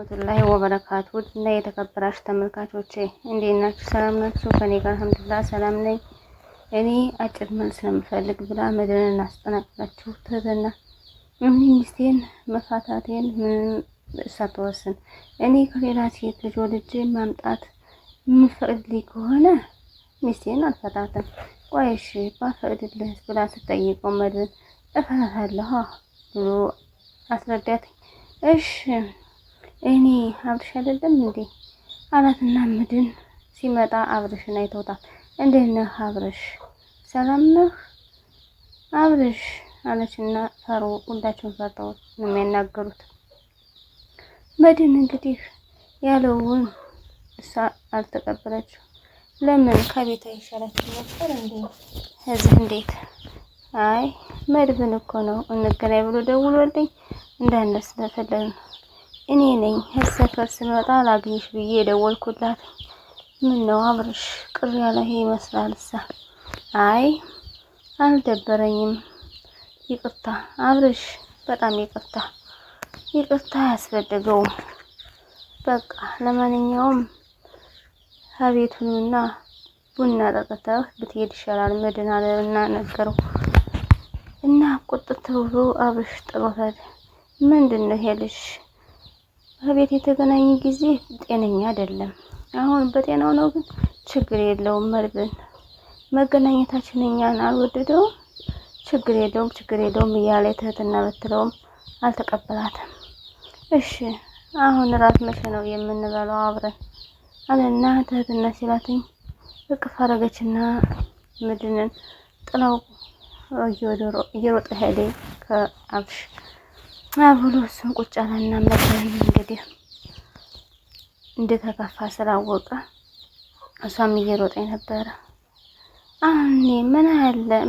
ወራህመቱላሂ ወበረካቱ እና የተከበራችሁ ተመልካቾቼ እንዴት ናችሁ? ሰላም ናችሁ? ከኔ ጋር አልሐምዱሊላህ ሰላም ነኝ። እኔ አጭር መልስ ስለምፈልግ ብላ መድረን አስጠናቅቃችሁ ትህትና ሚስቴን መፋታቴን ምንም ሳትወስን እኔ ከሌላ ሴት ልጅ ወልጄ ማምጣት የምፈቅድልኝ ከሆነ ሚስቴን አልፈታትም። ቆይ እሺ ባፈቅድልህ ብላ ስትጠይቀው መድረን እፈታታለሁ ብሎ አስረዳት። እሺ እኔ አብርሽ አይደለም እንዴ አላትና ምድን ሲመጣ አብርሽን አይተውታል። እንዴት ነህ አብርሽ? ሰላም ነህ አብርሽ አለችና ፈሩ። ሁላቸውን ፈርተው ነው የሚያናገሩት። መድን እንግዲህ ያለውን እሷ አልተቀበለችው። ለምን ከቤት አይሻላችሁ ነበር እንዴ? እዚህ እንዴት? አይ መድብን እኮ ነው እንገናኝ ብሎ ደውሎልኝ እንዳነስ ስለፈለግ ነው። እኔ ነኝ ሰፈር ስመጣ ላግኝሽ ብዬ የደወልኩላት። ምን ነው አብርሽ ቅር ያለህ ይመስላል? አይ አልደበረኝም። ይቅርታ አብርሽ፣ በጣም ይቅርታ። ይቅርታ አያስፈልገውም። በቃ ለማንኛውም ከቤቱንና ቡና ጠጥተህ ብትሄድ ይሻላል። መድን አለና ነገረው እና ቁጥት ብሎ አብርሽ ጥሎታል። ምንድነው ይሄልሽ? ከቤት የተገናኘ ጊዜ ጤነኛ አይደለም። አሁን በጤናው ነው፣ ግን ችግር የለውም። መድብን መገናኘታችን እኛን አልወደደውም። ችግር የለውም እያለ ትህትና ብትለውም አልተቀበላትም። እሺ አሁን እራት መቼ ነው የምንበላው አብረን አለና ትህትና ሲላትኝ እቅፍ አረገችና መድንን ጥላው እየሮጠ ሄደ ከአብርሽ አብሎ እሱን ቁጭ አለና መድን እንግዲህ እንደተከፋ ስላወቀ እሷም እየሮጠኝ ነበረ። አሁን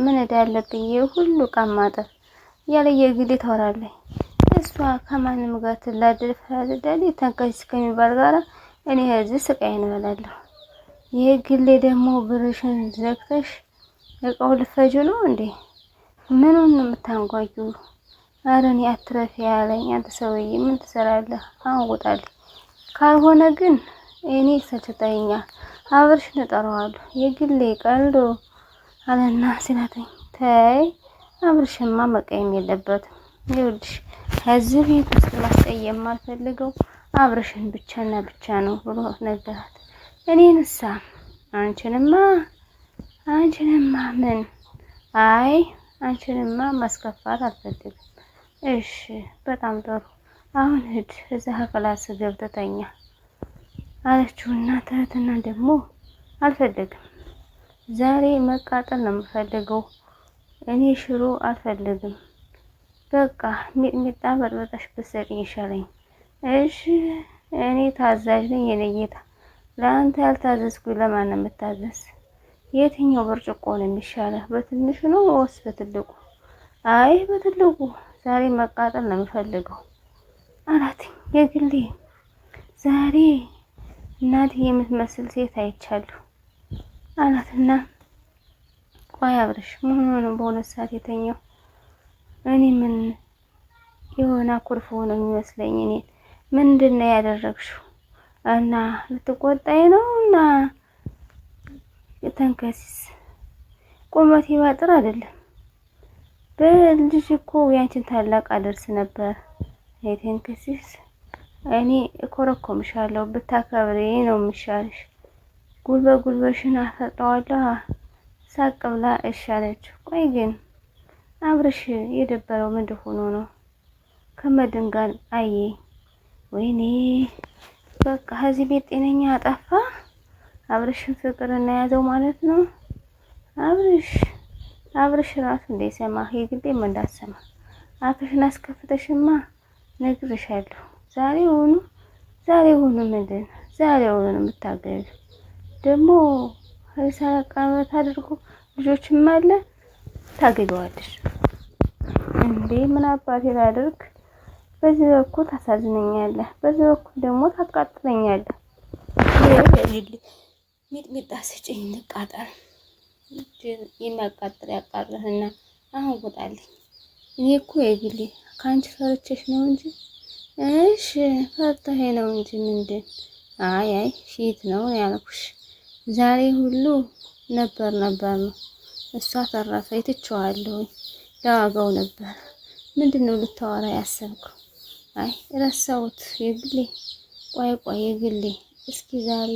ምን እዳ ያለብኝ ሁሉ ቀማጠፍ ያለ የግሌ ታወራለኝ። እሷ ከማንም ጋር ትላደል ፈላደል ተንከስ ከሚባል ጋራ እኔ እዚህ ስቃይ እንበላለሁ። የግሌ ደግሞ ብርሽን ዘግተሽ እቃው ልፈጁ ነው እንዴ? ምኑን ነው የምታንጓዩ? ኧረ እኔ አትረፊ ያለኝ አንተ ሰውዬ ምን ትሰራለህ? አሁን ውጣልኝ። ካልሆነ ግን እኔ ሰልችተኸኛል። አብርሽን እጠራዋለሁ የግሌ ቀልዶ አለና ሲላተኝ ተይ አብርሽማ መቀየም የለበትም። ይኸውልሽ ከዚህ ቤት ውስጥ ማስቀየም የማልፈልገው አብርሽን ብቻና ብቻ ነው ብሎ ነገራት። እኔንሳ አንቺንማ ምን? አይ አንቺንማ ማስከፋት አልፈልግም። እሺ በጣም ጥሩ፣ አሁን ሂድ እዛ ክላስ ገብተህ ተኛ አለችውና ትህትና ደግሞ አልፈልግም፣ ዛሬ መቃጠል ነው የምፈልገው። እኔ ሽሮ አልፈልግም። በቃ ሚጥሚጣ በጥበጣሽ ብትሰጪኝ ይሻለኝ። እሺ እኔ ታዛዥ ነኝ የኔ ጌታ። ለአንተ ያልታዘዝኩኝ ለማን ነው የምታዘዝ? የትኛው ብርጭቆ ነው የሚሻለው? በትንሹ ነው ወይስ በትልቁ? አይ በትልቁ። ዛሬ መቃጠል ነው የምፈልገው አላት። የግሌ ዛሬ እናቴ የምትመስል ሴት አይቻለሁ አላትና ቆይ አብርሽ ምን ሆኖ ነው በሁለት ሰዓት የተኛው? እኔ ምን የሆነ አኩርፎ ነው የሚመስለኝ። እኔ ምንድን ነው ያደረግሽው? እና ልትቆጣኝ ነው? እና ተንከሲስ ቁመቴ ባጥር አይደለም በልጅ እኮ ያንቺን ታላቅ አደርስ ነበር። ተንከሲስ እኔ እኮረኮምሻለሁ ብታከብሪ ነው የሚሻልሽ። ጉልበሽን አፈጣዋለሁ። ሳቅ ብላ እሺ አለችው። ቆይ ግን አብርሽ የደበረው ምንድን ሆኖ ነው? ከመድን ጋር አየ ወይኔ በቃ ከዚህ ቤት ጤነኛ አጠፋ። አብርሽን ፍቅር እናያዘው ማለት ነው። አብርሽ ራሱ እንዳይሰማ የግዴም እንዳትሰማ አፍሽን አስከፍተሽማ ነግሬሻለሁ። ዛሬውኑ ምንድን ዛሬውኑ ነው የምታገቢው? ደግሞ ሰቀበት አድርጎ ልጆችም አለ ታገቢዋለሽ እንዴ? ምን አባቴ ላድርግ? በዚህ በኩል ታሳዝነኛለህ፣ በዚህ በኩል ደግሞ ታቃጥለኛለህ። ሚጥሚጣ ስጭኝ እንቃጠል። የሚያቃጥል ያቃጥልህና አሁን ውጣልኝ። እኔ እኮ የግሌ ከአንቺ ፈርቼሽ ነው እንጂ እሺ ፈርተሄ ነው እንጂ ምንድን? አይ ፊት ነው ያልኩሽ። ዛሬ ሁሉ ነበር ነው። እሷ ተረፈ ትቼዋለሁ። ለዋጋው ነበር። ምንድን ነው ልታወራ ያሰብከው? አይ ረሳሁት። የግሌ ቆይ የግሌ እስኪ ዛሬ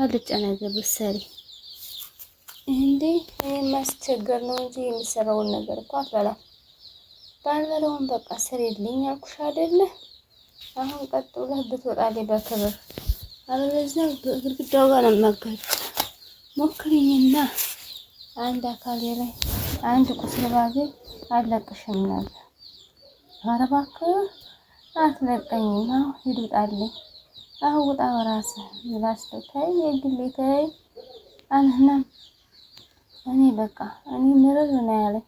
አልጫ ነገር ብትሰሪ እንዴ? እኔን ማስቸገር ነው እንጂ የሚሰራውን ነገር እኮ አትበላም። ባልበላውን በቃ ስሪልኝ አልኩሽ አይደለ? አሁን ቀጥ ብለህ ብትወጣልኝ በክብር፣ አለበለዚያ በግድግዳው ጋር ነው የማጋጭ። ሞክሪኝና አንድ አካሌ ላይ አንድ ቁስል ባገኝ አልለቅሽም ነበር። ኧረ እባክህ አትለቀኝም። አሁን ሂድ ውጣልኝ። አሁን ውጣ በራስህ ብላስተው ተይ የግሌ ተይ አለና እኔ በቃ እኔ ምርር ነው ያለኝ።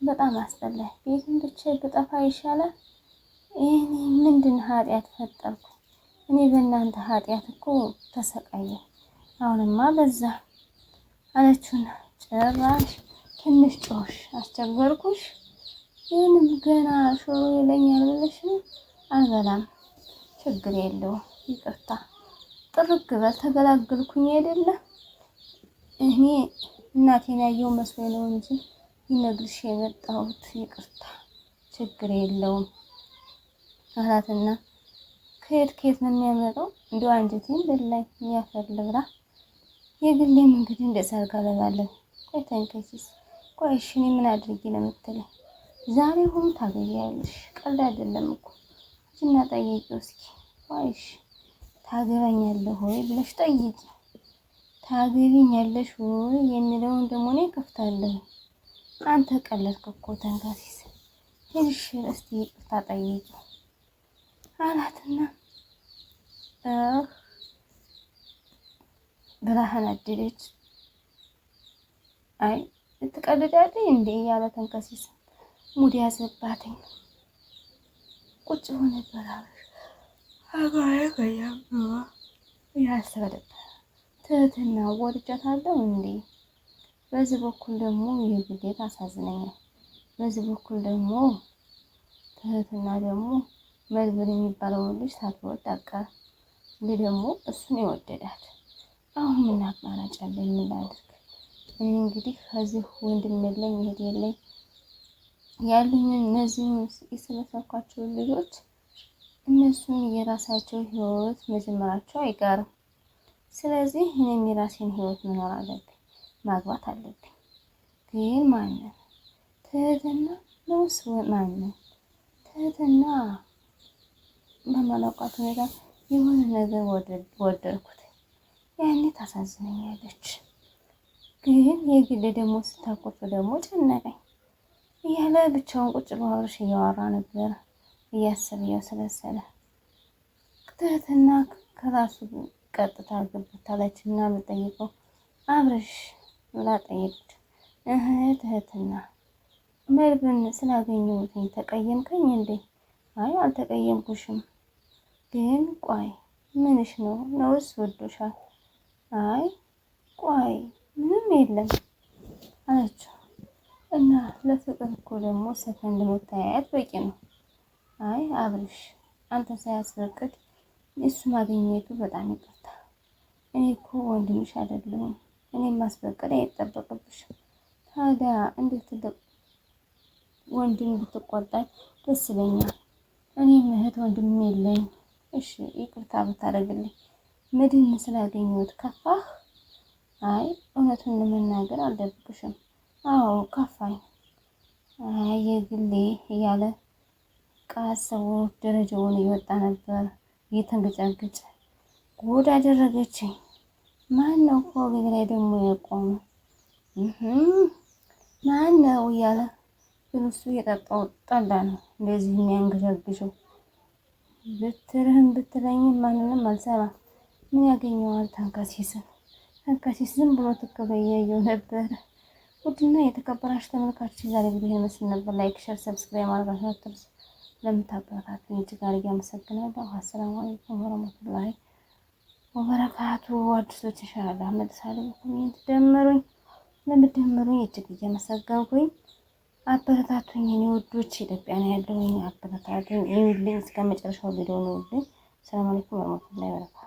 በጣም አስጠላኝ። ቤትን ብቻ ብጠፋ ይሻላል። እኔ ምንድን ኃጢአት ፈጠርኩ? እኔ በእናንተ ኃጢአት እኮ ተሰቃየሁ። አሁንማ በዛ አለችውና ጭራሽ ትንሽ ጮሽ አስቸገርኩሽ። ምንም ገና ሾሮ ይለኛል ብለሽ አልበላም። ችግር የለውም ይቅርታ። ጥርግ በል ተገላገልኩኝ አይደለ? እኔ እናቴን ያየው መስሎኝ ነው እንጂ ይነግርሽ የመጣሁት። ይቅርታ ችግር የለውም አላትና ከየት ነው የሚያመጣው? እንዲሁ አንጀቴን በላኝ። የሚያፈልግራ የግሌም እንግዲህ እንደዛ አልጋለባለሁ። ቆይ ተንከሲስ ቆይ እሺ እኔ ምን አድርጌ ነው የምትለኝ? ዛሬ ሁሉ ታገቢያለሽ። ቀልድ አይደለም እኮ እና ጠይቂው እስኪ። ቆይ እሺ ታገባኛለህ ወይ ብለሽ ጠይቂ። ታገቢኛለሽ ወይ የሚለውን ደግሞ እኔ ከፍታለሁ። አንተ ቀለድክ እኮ ተንከሲስ። እሺ እስቲ ይቅርታ ጠይቂው አላትና ብርሃን አደረች። አይ ትቀልዳለህ እንዴ እያለ ተንከሲስ ሙድ ያዘባትኝ። ቁጭ ብሎ ነበር አባዬ ከያምባ ያሰበደብ ትህትና ወድጃታለሁ እንዴ። በዚህ በኩል ደግሞ የግዴታ አሳዝነኛል። በዚህ በኩል ደግሞ ትህትና ደግሞ መልብር የሚባለው ልጅ ሳትወድ አቀረ። ይህ ደግሞ እሱን የወደዳት። አሁን ምን አማራጭ አለኝ? ምን ላድርግ? እኔ እንግዲህ ከዚህ ወንድም የለኝ እህት የለኝ። ያሉኝ እነዚህ የሰበሰብኳቸው ልጆች እነሱን የራሳቸው ህይወት መጀመራቸው አይቀርም። ስለዚህ እኔም የራሴን ህይወት መኖር አለብኝ፣ ማግባት አለብኝ። ግን ማንን? ትህትና ነውስ ማንን? ትህትና በማላውቃት ሁኔታ የሆነ ነገር ወደድኩት። ያኔ ታሳዝነኛለች። ግን የግል ደግሞ ስታኮፍ ደግሞ ጨነቀኝ እያለ ብቻውን ቁጭ ብሎ አብርሽ እያወራ ነበር። እያሰበ እያሰለሰለ ትህትና ከራሱ ቀጥታ ገብታለች እና ብጠይቀው አብርሽ ብላ ጠየቅች። ትህትና መልብን ስላገኘሁትኝ ተቀየምከኝ እንዴ? አይ አልተቀየምኩሽም። ግን ቆይ ምንሽ ነው? ነውስ ወዶሻል? አይ ቆይ ምንም የለም አለችው። እና ለፍቅር እኮ ደግሞ ሰከንድ መታየት በቂ ነው። አይ አብርሽ አንተ ሳያስፈቅድ እሱ ማግኘቱ በጣም ይቅርታ። እኔ እኮ ወንድምሽ አይደለሁም። እኔም ማስፈቀድ አይጠበቅብሽም። ታዲያ እንዴት ወንድም ብትቆጣኝ ደስ ይለኛል። እኔም እህት ወንድም የለኝ። እሺ ይቅርታ ብታደርግልኝ። ምድን ስላገኘሁት ከፋህ? አይ እውነቱን ለመናገር አልደብቅሽም። አዎ ከፋኝ። አይ የግሌ እያለ ቃሰው ደረጃውን እየወጣ ነበር እየተንገጫገጨ። ጉድ አደረገችኝ። ማን ነው ከወገቤ ላይ ደግሞ የቆመ? ማን ነው እያለ ግን እሱ የጠጣው ጠላ ነው እንደዚህ የሚያንገሸግሸው። ብትርህም ብትለኝም ማንንም አልሰማም። ምን ያገኘዋል ተንከሲስን? ተንከሲስ ዝም ብሎ ትከበያየው ነበር። ውድና የተከበራችሁ ተመልካቾች ዛሬ ቪዲዮ ይመስል ነበር። ላይክ፣ ሼር፣ ሰብስክራይብ ማድረጋችሁን አትርሱ። ለምታበረታቱኝ እጅግ አድርጌ አመሰግናለሁ። አሰላሙ አለይኩም ወራህመቱላሂ ወበረካቱ። አዲሶች ኢንሻአላህ መልሳለሁ። ኮሜንት ደምሩኝ። ለምትደምሩኝ እጅግ እያመሰገንኩኝ አበረታቱኝ እኔ ውዶች፣ ኢትዮጵያ ነው ያለሁኝ። አበረታቱኝ፣ ይሁንልኝ እስከ መጨረሻው ቪዲዮ ነው። ሰላም አለይኩም ወራህመቱላሂ ወበረካቱ።